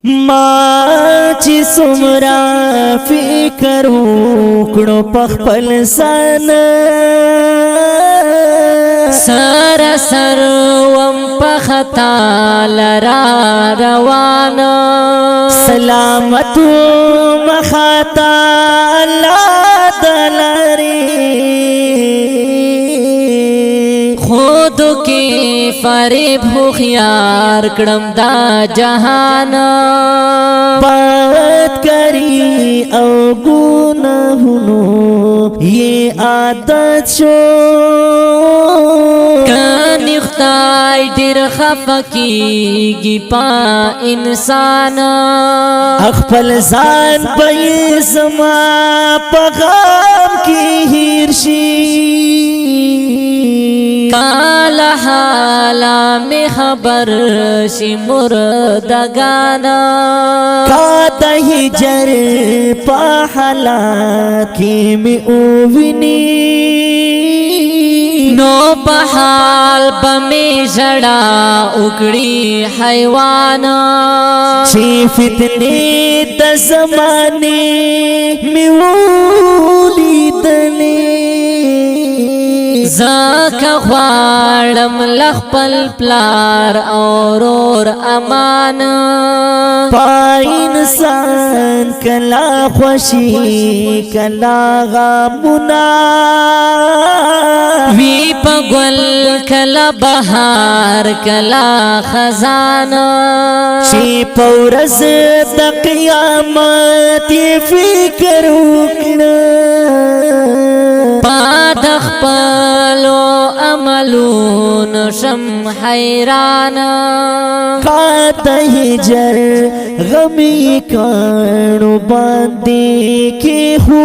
ما چې څومره فکر وکړو په خپل ځان سر سر وم په خطا لرا روان سلامت مخاطا الله دلاري خود کی فریب ہوخیار کڑم دا جہان بات کری او گناہونو یہ عادت شو کانی اختائی دیر خفقیگی پا انسان اخپل زان بی زما پغام کی ہیرشی کالا حالا میں خبر شی مردگانا کاتا ہجر پا حالات کی میں اوینی نو بحال بمی جڑا اکڑی حیوانا چی فتنے دا زمانے میں اولی دلے زکا غوارم لخپل پلار اور امان پا انسان کلا خوشی کلا غامنا وی پگل کلا بہار کلا خزانہ چی پورز دا قیامت یہ فکر اکنا پاد خپلو عملون شم حیرانا کاتا ہجر غمی کانو باندی کی خون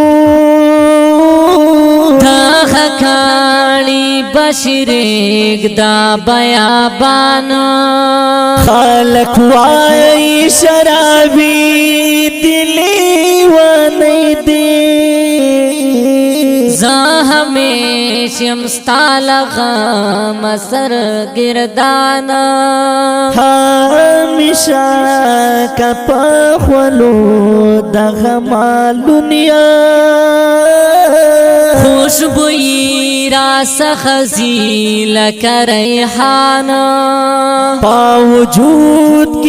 دا خکانی بشریک دا بیابانا خالق وائی شرابی دلی وانی دے زا ہمیشم ستالغام سر گردانا ہمیشہ کپا خولو دا غمال دنیا خوشبوئی راس خزیل کر ریحانا پا وجود